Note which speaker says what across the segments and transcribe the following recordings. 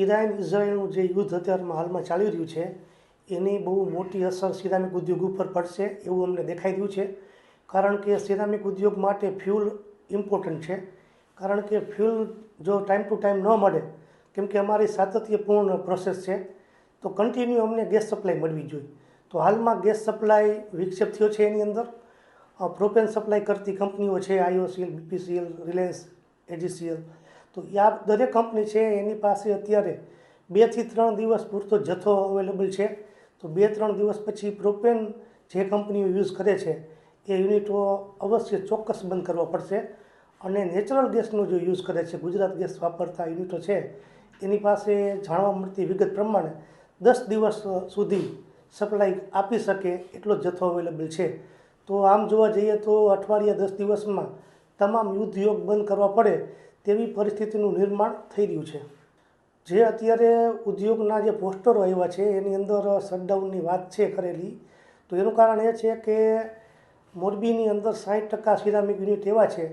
Speaker 1: Iran ઇઝરાયલનું જે યુદ્ધ અત્યારમાં હાલમાં ચાલી રહ્યું છે એની બહુ મોટી અસર સિરામિક ઉદ્યોગ ઉપર પડશે એવું અમને દેખાઈ રહ્યું છે. કારણ કે સિરામિક ઉદ્યોગ માટે ફ્યુલ ઇમ્પોર્ટન્ટ છે. કારણ કે ફ્યુલ જો ટાઈમ ટુ ટાઈમ ન મળે, કેમ કે અમારી સાતત્યપૂર્ણ પ્રોસેસ છે, તો કન્ટિન્યુ અમને ગેસ સપ્લાય મળવી જોઈએ. તો હાલમાં ગેસ સપ્લાય વિક્ષેપ થયો છે. એની અંદર પ્રોપેન સપ્લાય કરતી કંપનીઓ છે, IOCL, BPCL, રિલાયન્સ, AGCL. તો આ દરેક કંપની છે એની પાસે અત્યારે 2 થી 3 દિવસ પૂરતો જથ્થો અવેલેબલ છે. તો 2-3 દિવસ પછી પ્રોપેન જે કંપનીઓ યુઝ કરે છે એ યુનિટો અવશ્ય ચોક્કસ બંધ કરવા પડશે. અને નેચરલ ગેસનો જો યુઝ કરે છે, ગુજરાત ગેસ વાપરતા યુનિટો છે, એની પાસે જાણવા મળતી વિગત પ્રમાણે 10 દિવસ સુધી સપ્લાય આપી શકે એટલો જથ્થો અવેલેબલ છે. તો આમ જોવા જઈએ તો અઠવાડિયા 10 દિવસમાં તમામ ઉદ્યોગ બંધ કરવા પડે તેવી પરિસ્થિતિનું નિર્માણ થઈ રહ્યું છે. જે અત્યારે ઉદ્યોગના જે પોસ્ટરો આવ્યા છે એની અંદર શટડાઉનની વાત છે કરેલી. તો એનું કારણ એ છે કે મોરબીની અંદર 60% સિરામિક યુનિટ એવા છે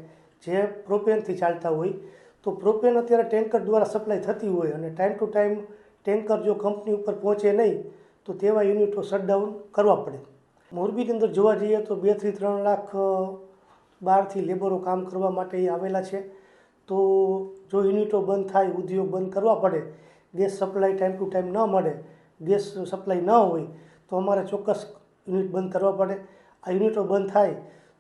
Speaker 1: જે પ્રોપેનથી ચાલતા હોય. તો પ્રોપેન અત્યારે ટેન્કર દ્વારા સપ્લાય થતી હોય અને ટાઈમ ટુ ટાઈમ ટેન્કર જો કંપની ઉપર પહોંચે નહીં તો તેવા યુનિટો શટડાઉન કરવા પડે. મોરબીની અંદર જોવા જઈએ તો 2 થી 3 લાખ બહારથી લેબરો કામ કરવા માટે આવેલા છે. તો જો યુનિટો બંધ થાય, ઉદ્યોગ બંધ કરવા પડે, gas supply time to time ન મળે, ગેસ સપ્લાય ન હોય તો અમારે ચોક્કસ યુનિટ બંધ કરવા પડે. આ યુનિટો બંધ થાય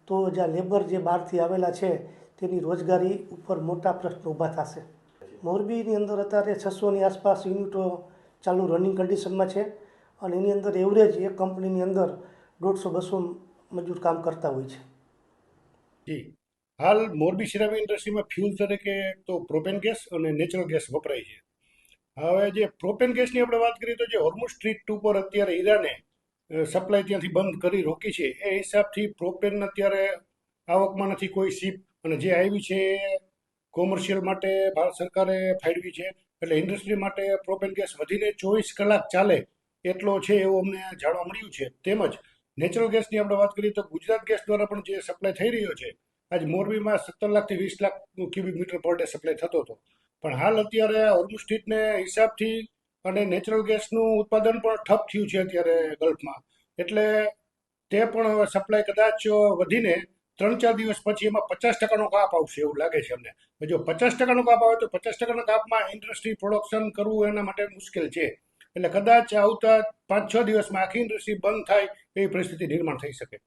Speaker 1: તો જ્યાં લેબર જે બહારથી આવેલા છે તેની રોજગારી ઉપર મોટા પ્રશ્નો ઊભા થશે. મોરબીની અંદર અત્યારે 600ની આસપાસ યુનિટો ચાલુ રનિંગ કન્ડિશનમાં છે અને એની અંદર એવરેજ એક કંપનીની અંદર 150-200 મજૂર કામ કરતા હોય છે.
Speaker 2: જી, હાલ મોરબી સિરામિક ઇન્ડસ્ટ્રીમાં ફ્યુલ તરીકે તો પ્રોપેન ગેસ અને નેચરલ ગેસ વપરાય છે. હવે જે પ્રોપેન ગેસની આપણે વાત કરીએ તો જે હોર્મુઝ સ્ટ્રીટ ઉપર અત્યારે ઈરાને સપ્લાય ત્યાંથી બંધ કરી રોકી છે, એ હિસાબથી પ્રોપેન અત્યારે આવકમાં નથી કોઈ શિપ, અને જે આવી છે એ કોમર્શિયલ માટે ભારત સરકારે ફાળવી છે. એટલે ઇન્ડસ્ટ્રી માટે પ્રોપેન ગેસ વધીને 24 કલાક ચાલે એટલો છે એવું અમને જાણવા મળ્યું છે. તેમજ નેચરલ ગેસની આપણે વાત કરીએ તો ગુજરાત ગેસ દ્વારા પણ જે સપ્લાય થઈ રહ્યો છે, આજ મોરબીમાં 17 લાખથી 20 lakh cubic metre per day supply થતો હતો. પણ હાલ અત્યારે હોર્મુઝ સ્ટ્રીટને હિસાબથી અને નેચરલ ગેસનું ઉત્પાદન પણ ઠપ થયું છે અત્યારે ગલ્ફમાં. એટલે તે પણ હવે સપ્લાય કદાચ વધીને 3-4 દિવસ પછી એમાં 50%નો કાપ આવશે એવું લાગે છે અમને. જો 50%નો કાપ આવે તો 50%ના કાપમાં ઇન્ડસ્ટ્રી પ્રોડક્શન કરવું એના માટે મુશ્કેલ છે. એટલે કદાચ આવતા 5-6 દિવસમાં આખી ઇન્ડસ્ટ્રી બંધ થાય એવી પરિસ્થિતિ નિર્માણ થઈ શકે.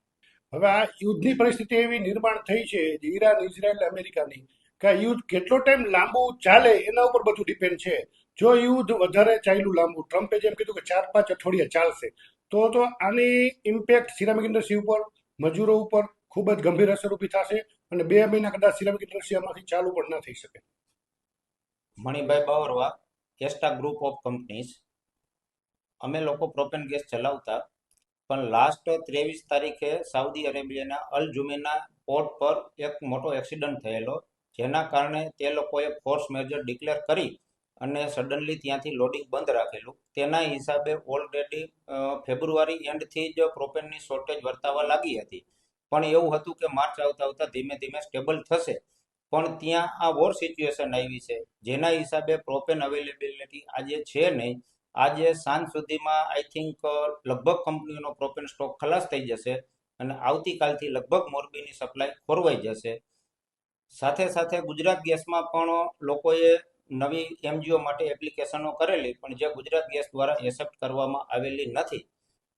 Speaker 2: હવે આ યુદ્ધની પરિસ્થિતિ એવી નિર્માણ થઈ છે ઈરાન, ઇઝરાયલ, અમેરિકાની, કે આ યુદ્ધ કેટલો ટાઈમ લાંબુ ચાલે એના ઉપર બધું ડિપેન્ડ છે. જો યુદ્ધ વધારે ચાલ્યું લાંબુ, ટ્રમ્પે જેમ કીધું કે 4-5 અઠવાડિયા ચાલશે, તો આની ઇમ્પેક્ટ સિરામિક ઇન્ડસ્ટ્રી ઉપર, મજૂરો ઉપર ખૂબ જ ગંભીર અસર ઊભી થશે અને 2 મહિના કદાચ સિરામિક ઇન્ડસ્ટ્રી આમાંથી ચાલુ પણ ના થઈ શકે.
Speaker 3: Manibhai Bavarva, Kesta group of companies. અમે લોકો પ્રોપેન ગેસ ચલાવતા, પણ લાસ્ટ 23 તારીખે સાઉદી અરેબિયાના અલ જુમેના પોર્ટ પર એક મોટો એક્સિડન્ટ થયેલો, જેના કારણે તે લોકોએ ફોર્સ મેજર ડિક્લેર કરી અને સડનલી ત્યાંથી લોડિંગ બંધ રાખેલું. તેના હિસાબે ઓલરેડી ફેબ્રુઆરી એન્ડથી જ પ્રોપેનની શોર્ટેજ વર્તાવા લાગી હતી. પણ એવું હતું કે માર્ચ આવતા આવતા ધીમે ધીમે સ્ટેબલ થશે. પણ ત્યાં આ વોર સિચ્યુએશન આવી છે, જેના હિસાબે પ્રોપેન અવેલેબિલિટી આજે છે નહીં. આજે સાંજ સુધીમાં આઈ થિંક લગભગ કંપનીઓનો પ્રોપેન સ્ટોક ખલાસ થઈ જશે અને આવતીકાલથી લગભગ મોરબીની સપ્લાય ખોરવાઈ જશે. સાથે સાથે ગુજરાત ગેસમાં પણ લોકોએ નવી MGO માટે એપ્લિકેશનો કરેલી, પણ જે ગુજરાત ગેસ દ્વારા એક્સેપ્ટ કરવામાં આવેલી નથી.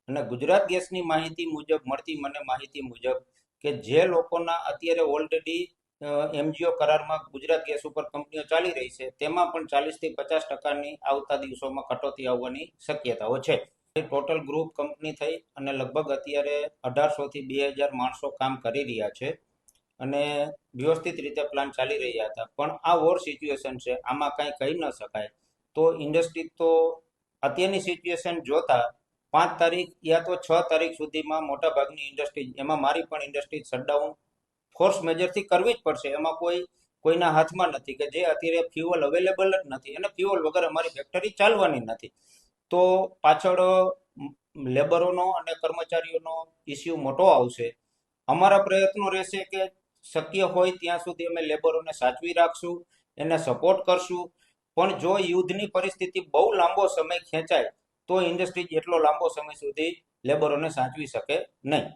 Speaker 3: અને ગુજરાત ગેસની માહિતી મુજબ, મળતી મને માહિતી મુજબ, કે જે લોકોના અત્યારે ઓલરેડી MGO કરારમાં ગુજરાત ગેસ ઉપર કંપનીઓ ચાલી રહી છે, તેમાં પણ 40થી 50%ની આવતા દિવસોમાં કટોતી આવવાની શક્યતાઓ છે. ટોટલ ગ્રુપ કંપની થઈ અને લગભગ અત્યારે 1800થી 2000 માણસો કામ કરી રહ્યા છે અને વ્યવસ્થિત રીતે પ્લાન ચાલી રહ્યા હતા. પણ આ વોર સિચ્યુએશન છે, આમાં કાંઈ કહી ન શકાય. તો ઇન્ડસ્ટ્રી તો અત્યારની સિચ્યુએશન જોતા 5 તારીખ યા તો 6 તારીખ સુધીમાં મોટાભાગની ઇન્ડસ્ટ્રી, એમાં મારી પણ ઇન્ડસ્ટ્રી શટડાઉન ફોર્સ મેજરથી કરવી જ પડશે. એમાં કોઈના હાથમાં નથી, કે જે અત્યારે ફ્યુઅલ અવેલેબલ જ નથી અને ફ્યુઅલ વગર અમારી ફેક્ટરી ચાલવાની નથી. તો પાછળ લેબરોનો અને કર્મચારીઓનો ઇસ્યુ મોટો આવશે. અમારા પ્રયત્નો રહેશે કે શક્ય હોય ત્યાં સુધી અમે લેબરોને સાચવી રાખશું, એને સપોર્ટ કરશું પણ જો યુદ્ધની પરિસ્થિતિ બહુ લાંબો સમય ખેંચાય તો ઇન્ડસ્ટ્રી એટલો લાંબો સમય સુધી લેબરોને સાચવી શકે નહીં.